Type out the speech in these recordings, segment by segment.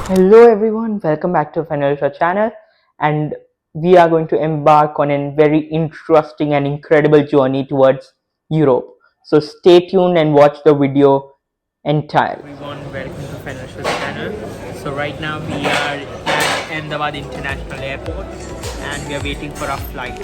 Hello everyone, welcome back to Financial channel, and we are going to embark on a very interesting and incredible journey towards Europe. So stay tuned and watch the video entirely. Everyone, welcome to Financial channel. So right now we are at Ahmedabad International Airport and we are waiting for our flight.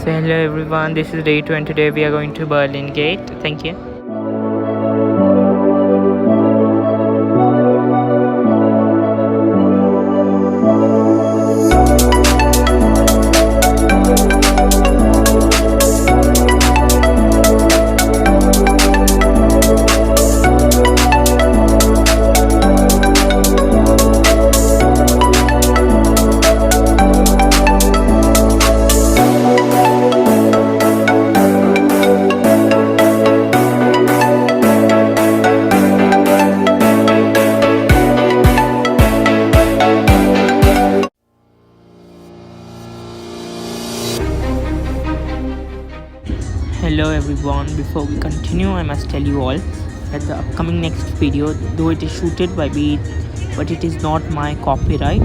So hello everyone, this is day 2 and today we are going to Berlin Gate. Thank you. Hello everyone, before we continue I must tell you all that the upcoming next video, though it is shooted by me, but it is not my copyright.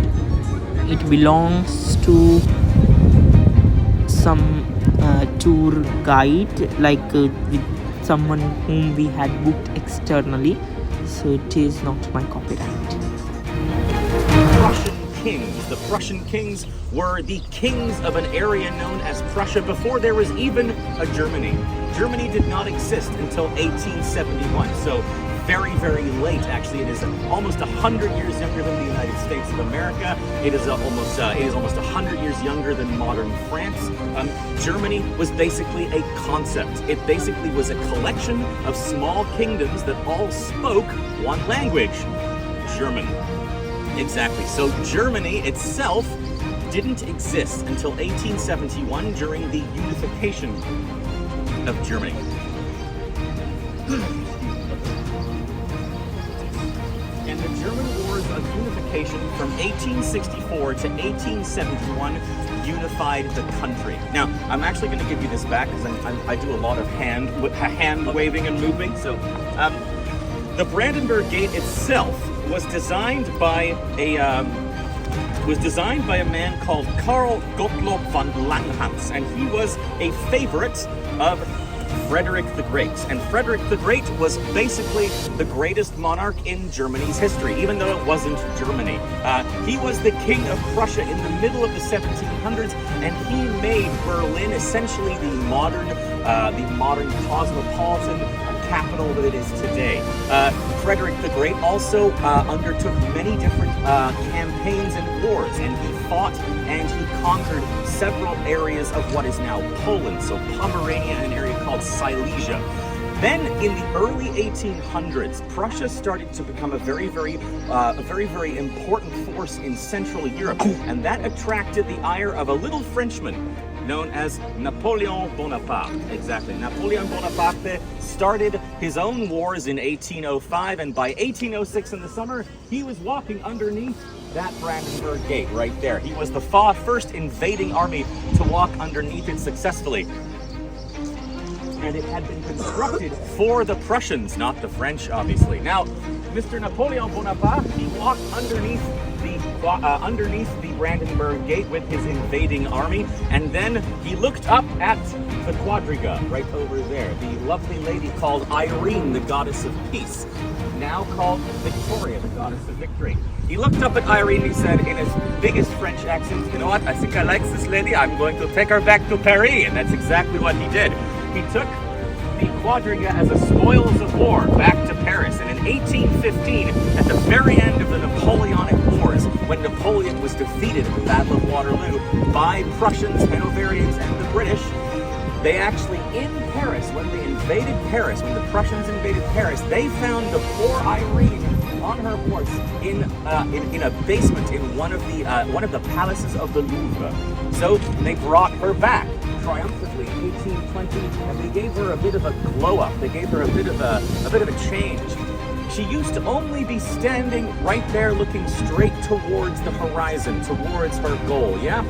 It belongs to some tour guide, like with someone whom we had booked externally, so it is not my copyright. Prussian kings. The Prussian kings were the kings of an area known as Prussia before there was even a Germany. Germany did not exist until 1871, so very, very late. Actually, it is almost 100 years younger than the United States of America. It is almost 100 years younger than modern France. Germany was basically a concept. It basically was a collection of small kingdoms that all spoke one language: German. Exactly. So Germany itself didn't exist until 1871 during the unification of Germany. And the German Wars of Unification from 1864 to 1871 unified the country. Now, I'm actually going to give you this back because I do a lot of hand waving and moving. So, the Brandenburg Gate itself was designed by a man called Karl Gottlob von Langhans, and he was a favorite of Frederick the Great. And Frederick the Great was basically the greatest monarch in Germany's history, even though it wasn't Germany. He was the king of Prussia in the middle of the 1700s, and he made Berlin essentially the modern cosmopolitan capital that it is today. Frederick the Great also undertook many different campaigns and wars, and he fought and he conquered several areas of what is now Poland, so Pomerania and an area called Silesia. Then, in the early 1800s, Prussia started to become a very, very important force in Central Europe, and that attracted the ire of a little Frenchman known as Napoleon Bonaparte. Exactly. Napoleon Bonaparte started his own wars in 1805, and by 1806 in the summer, he was walking underneath that Brandenburg Gate right there. He was the first invading army to walk underneath it successfully. And it had been constructed for the Prussians, not the French, obviously. Now, Mr. Napoleon Bonaparte, he walked underneath the Brandenburg Gate with his invading army, and then he looked up at the quadriga right over there, the lovely lady called Irene, the goddess of peace, now called Victoria, the goddess of victory. He looked up at Irene, he said in his biggest French accent, "You know what, I think I like this lady, I'm going to take her back to Paris," and that's exactly what he did. He took the quadriga as a spoils of war back to Paris, and in 1815, at the very end of the Napoleonic Wars, when Napoleon was defeated in the Battle of Waterloo by Prussians, Hanoverians, and the British, they actually, in Paris, when they invaded Paris, when the Prussians invaded Paris, they found the poor Irene on her horse in a basement in one of the palaces of the Louvre. So they brought her back triumphantly in 1820, and they gave her a bit of a glow up. They gave her a bit of a change. she used to only be standing right there looking straight towards the horizon, towards her goal, yeah?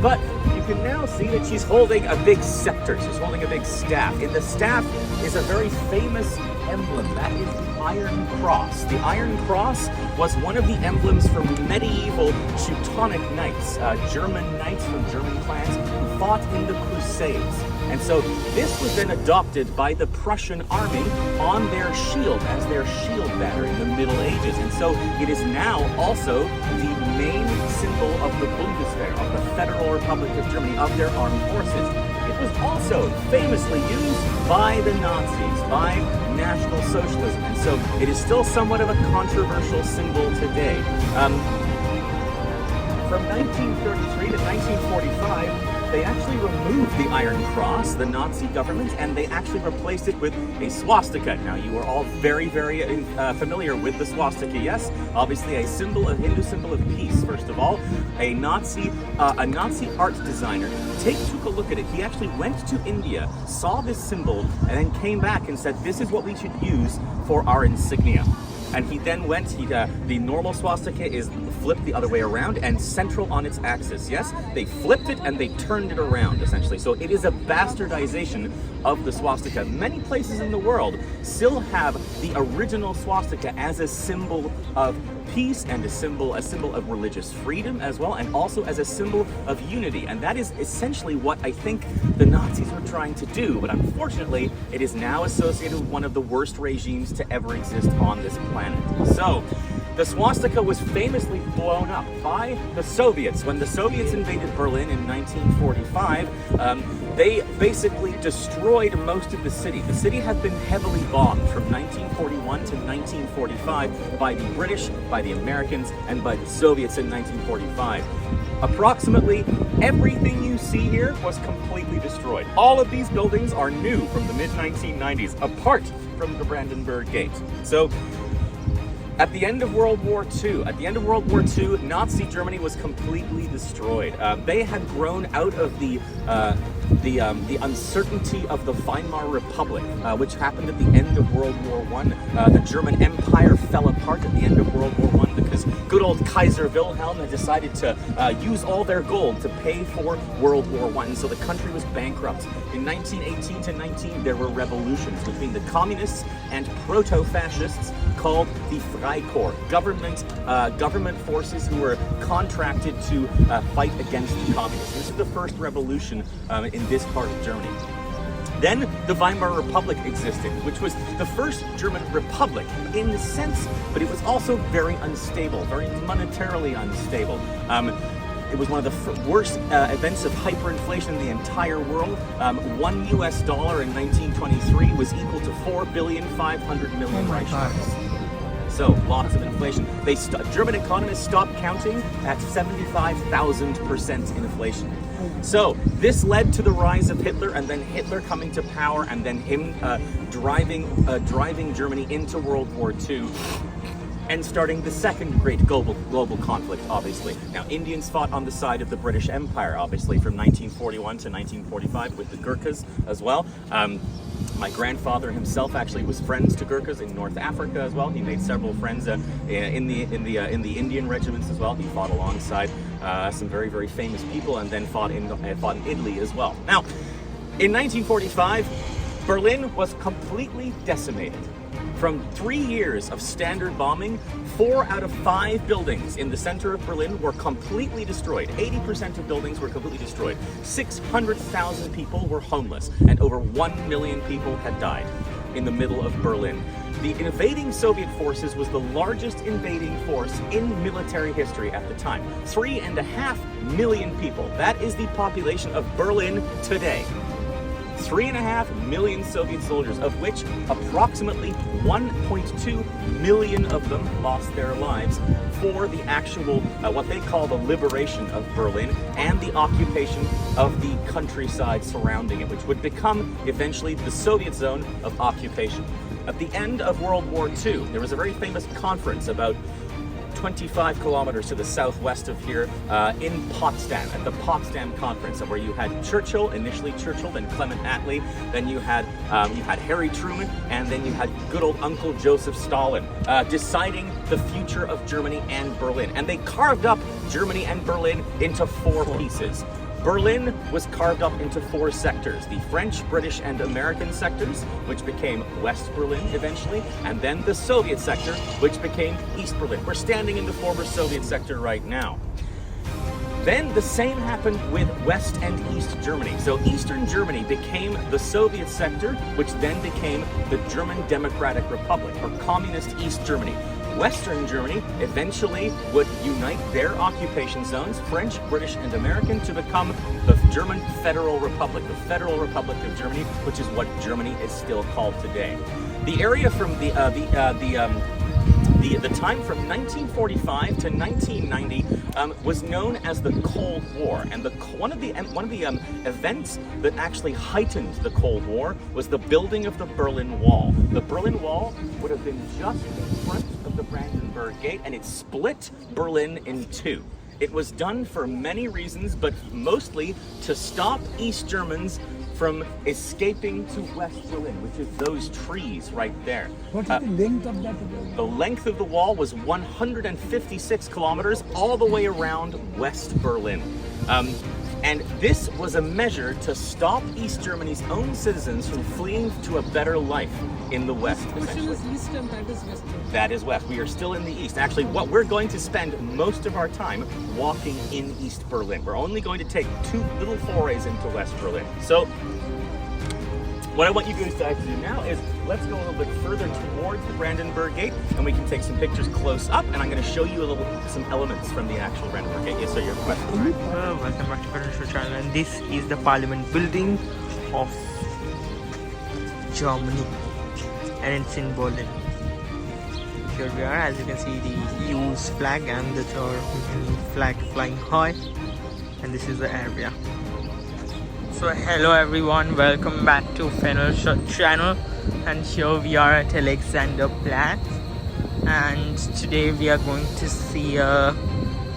But you can now see that she's holding a big scepter. She's holding a big staff. In the staff is a very famous emblem. That is the Iron Cross. The Iron Cross was one of the emblems for medieval Teutonic knights, German knights from German clans who fought in the Crusades. And so this was then adopted by the Prussian army on their shield as their shield banner in the Middle Ages. And so it is now also the main symbol of the Bundeswehr, of the Federal Republic of Germany, of their armed forces. It was also famously used by the Nazis, by National Socialism, and so it is still somewhat of a controversial symbol today. From 1933 to 1945, they actually removed the Iron Cross, the Nazi government, and they actually replaced it with a swastika. Now, you are all very, very familiar with the swastika, yes? Obviously, a symbol, a Hindu symbol of peace, first of all. A Nazi art designer took a look at it. He actually went to India, saw this symbol, and then came back and said, this is what we should use for our insignia. And he then went, the normal swastika is flipped the other way around and central on its axis, yes? They flipped it and they turned it around, essentially. So it is a bastardization of the swastika. Many places in the world still have the original swastika as a symbol of peace and a symbol of religious freedom as well, and also as a symbol of unity. And that is essentially what I think the Nazis were trying to do, but unfortunately it is now associated with one of the worst regimes to ever exist on this planet. So the swastika was famously blown up by the Soviets. When the Soviets invaded Berlin in 1945, they basically destroyed most of the city. The city had been heavily bombed from 1941 to 1945 by the British, by the Americans, and by the Soviets in 1945. Approximately everything you see here was completely destroyed. All of these buildings are new from the mid-1990s, apart from the Brandenburg Gate. So, at the end of World War II, Nazi Germany was completely destroyed. They had grown out of the uncertainty of the Weimar Republic, which happened at the end of World War I. The German Empire fell apart at the end of World War I because good old Kaiser Wilhelm had decided to use all their gold to pay for World War I, and so the country was bankrupt. In 1918 to 19, there were revolutions between the communists and proto-fascists called the Freikorps, government forces who were contracted to fight against the communists. This is the first revolution in this part of Germany. Then the Weimar Republic existed, which was the first German republic in the sense, but it was also very unstable, very monetarily unstable. It was one of the worst events of hyperinflation in the entire world. $1 US in 1923 was equal to 4,500,000,000 Reichsmarks. So, lots of inflation. German economists stopped counting at 75,000% inflation. So, this led to the rise of Hitler, and then Hitler coming to power, and then him driving Germany into World War II, and starting the second great global conflict, obviously. Now, Indians fought on the side of the British Empire, obviously, from 1941 to 1945 with the Gurkhas as well. My grandfather himself actually was friends to Gurkhas in North Africa as well. He made several friends in the Indian regiments as well. He fought alongside some very, very famous people, and then fought in Italy as well. Now, in 1945, Berlin was completely decimated. From 3 years of standard bombing, 4 out of 5 buildings in the center of Berlin were completely destroyed. 80% of buildings were completely destroyed. 600,000 people were homeless, and over 1 million people had died in the middle of Berlin. The invading Soviet forces was the largest invading force in military history at the time. 3.5 million people. That is the population of Berlin today. 3.5 million Soviet soldiers, of which approximately 1.2 million of them lost their lives for the actual, what they call the liberation of Berlin and the occupation of the countryside surrounding it, which would become eventually the Soviet zone of occupation. At the end of World War II, there was a very famous conference about 25 kilometers to the southwest of here, in Potsdam, at the Potsdam Conference, where you had Churchill, initially Churchill, then Clement Attlee, then you had Harry Truman, and then you had good old Uncle Joseph Stalin, deciding the future of Germany and Berlin. And they carved up Germany and Berlin into four pieces. Berlin was carved up into four sectors: the French, British, and American sectors, which became West Berlin eventually, and then the Soviet sector, which became East Berlin. We're standing in the former Soviet sector right now. Then the same happened with West and East Germany. So Eastern Germany became the Soviet sector, which then became the German Democratic Republic, or Communist East Germany. Western Germany eventually would unite their occupation zones, French, British, and American, to become the German Federal Republic, the Federal Republic of Germany, which is what Germany is still called today. The area from the time from 1945 to 1990 was known as the Cold War, and one of the events that actually heightened the Cold War was the building of the Berlin Wall. The Berlin Wall would have been just in front of the Brandenburg Gate, and it split Berlin in two. It was done for many reasons, but mostly to stop East Germans from escaping to West Berlin, which is those trees right there. What is the length of that? The length of the wall was 156 kilometers all the way around West Berlin. And this was a measure to stop East Germany's own citizens from fleeing to a better life in the West, essentially. This is East and that is West. That is West. We are still in the East. Actually, what we're going to spend most of our time walking in East Berlin. We're only going to take two little forays into West Berlin. So, what I want you guys to do now is let's go a little bit further towards the Brandenburg Gate, and we can take some pictures close up, and I'm going to show you some elements from the actual Brandenburg Gate. Yes, sir, your question. Welcome back to Financial Channel, and this is the Parliament building of Germany, and it's in Berlin. Here we are. As you can see, the EU's flag and the German flag flying high, and this is the area. So hello everyone, welcome back to Financial Channel, and here we are at Alexanderplatz, and today we are going to see a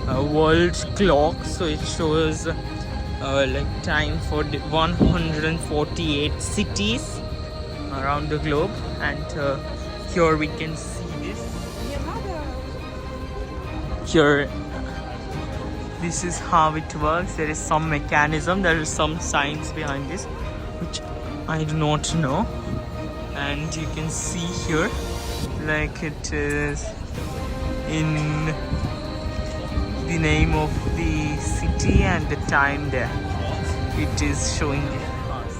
world clock. So it shows like time for 148 cities around the globe, and here we can see this. Here, this is how it works. There is some mechanism, there is some science behind this, which I do not know. And you can see here, like it is in the name of the city and the time there. It is showing us.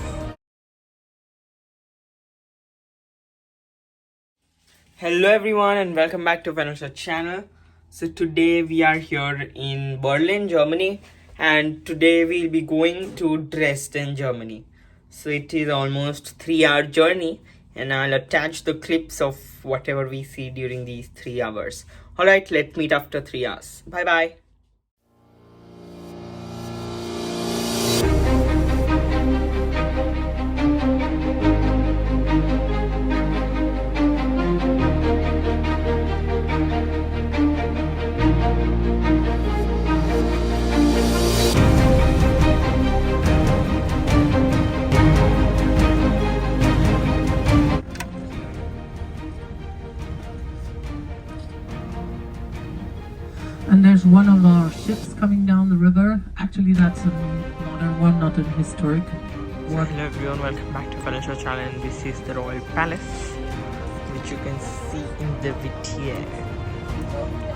Hello everyone, and welcome back to Financial Channel. So today we are here in Berlin, Germany, and today we'll be going to Dresden, Germany. So it is almost 3-hour journey, and I'll attach the clips of whatever we see during these 3 hours. Alright, let's meet after 3 hours. Bye bye. And there's one of our ships coming down the river. Actually, that's a modern one, not a historic one. Hello everyone, welcome back to Financial Channel, and this is the Royal Palace, which you can see in the video.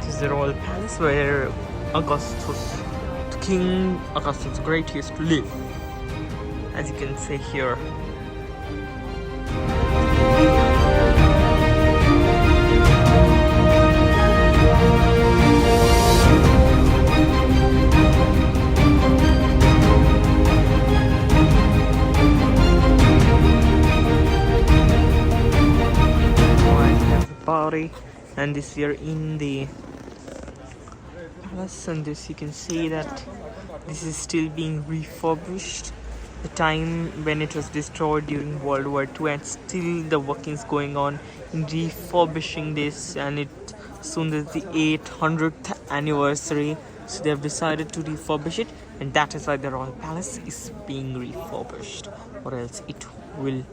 This is the Royal Palace where Augustus, King Augustus the Great, used to live, as you can see here. And this we are in the palace, and this you can see that this is still being refurbished. The time when it was destroyed during World War II, and still the work is going on in refurbishing this, and it Soon is the 800th anniversary, so they have decided to refurbish it, and that is why the Royal Palace is being refurbished, or else it will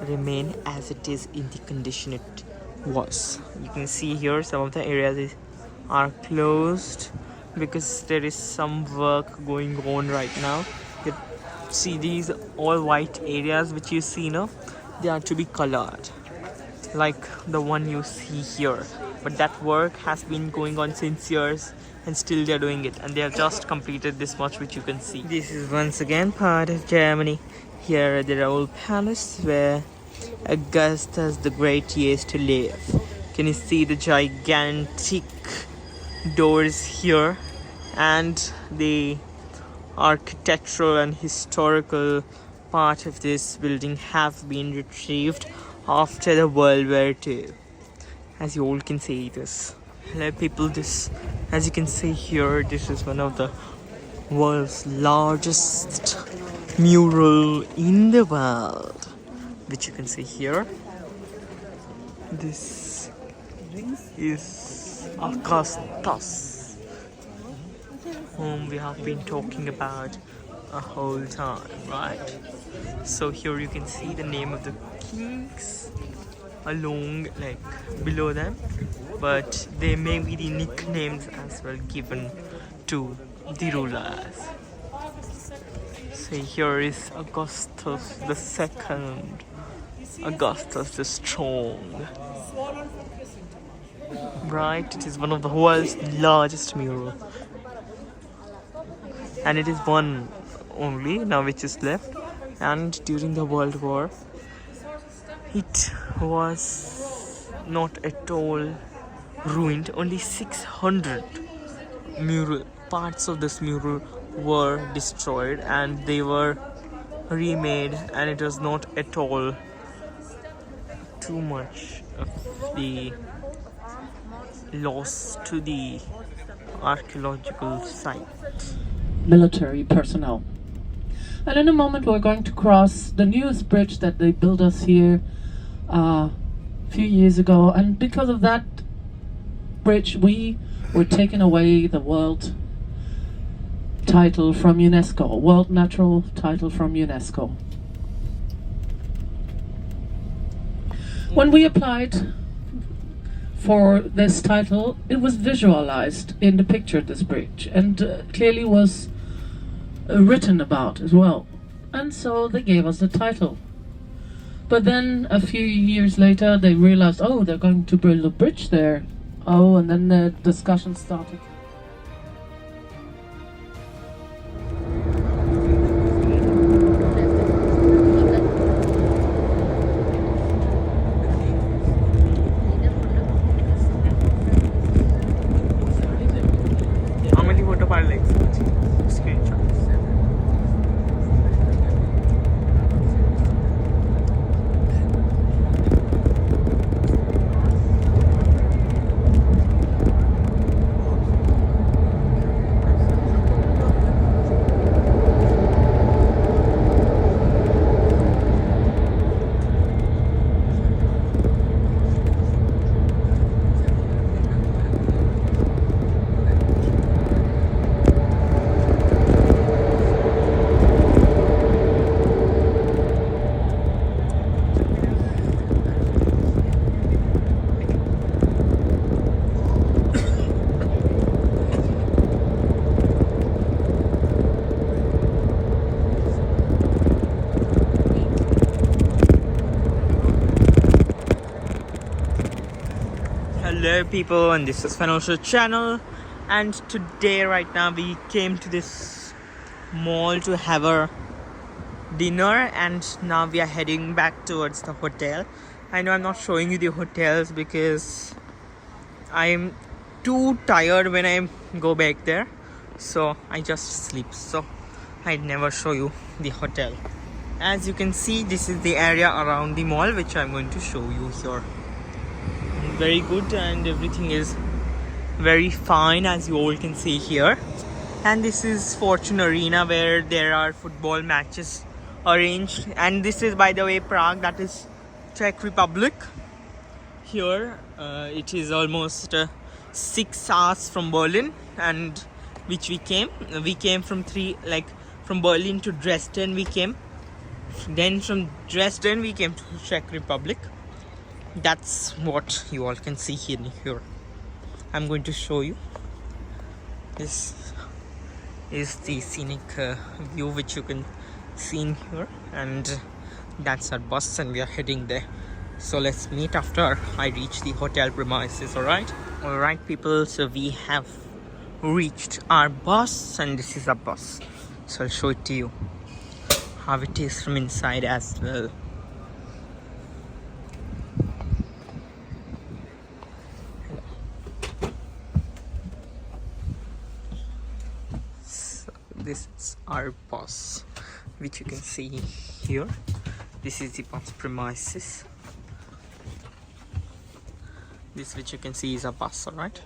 remain as it is in the condition it was. You can see here some of the areas are closed because there is some work going on right now. You see these all white areas which you see now, they are to be colored like the one you see here, but that work has been going on since years and still they're doing it, and they have just completed this much which you can see. This is once again part of Germany. Here at the old palace where Augustus the Great used to live. Can you see the gigantic doors here, and the architectural and historical part of this building have been retrieved after the World War II. As you all can see this. Hello people, this, as you can see here, this is one of the world's largest mural in the world, which you can see here. This is Augustus, whom we have been talking about a whole time, right? So here you can see the name of the kings along, like below them, but they may be the nicknames as well given to the rulers. So here is Augustus the Second, Augustus the Strong, right? It is one of the world's largest mural, and it is one only now which is left. And during the World War, it was not at all ruined. Only 600 mural parts of this mural were destroyed, and they were remade, and it was not at all too much of the loss to the archaeological site. Military personnel. And in a moment we're going to cross the newest bridge that they built us here a few years ago, and because of that bridge we were taken away the world title from UNESCO, World Natural title from UNESCO. When we applied for this title, it was visualized in the picture, this bridge, and clearly was written about as well, and so they gave us the title. But then a few years later they realized, oh, they're going to build a bridge there. Oh, and then the discussion started. How many photo file likes? Screenshots. Hello people, and this is Financial Channel, and today right now we came to this mall to have a dinner, and now we are heading back towards the hotel. I know I'm not showing you the hotels because I'm too tired when I go back there, so I just sleep, so I'd never show you the hotel. As you can see, this is the area around the mall which I'm going to show you here. Very good, and everything is very fine, as you all can see here. And this is Fortune Arena where there are football matches arranged, and this is, by the way, Prague, that is Czech Republic. here. It is almost 6 hours from Berlin, and which we came from from Berlin to Dresden we came, then from Dresden we came to Czech Republic. That's what you all can see here. I'm going to show you. This is the scenic view which you can see in here, and that's our bus, and we are heading there. So let's meet after I reach the hotel premises. Alright people, so we have reached our bus, and this is our bus. So I'll show it to you how it is from inside as well. So this is our bus, which you can see here. This is the bus premises. This which you can see is a bus, alright.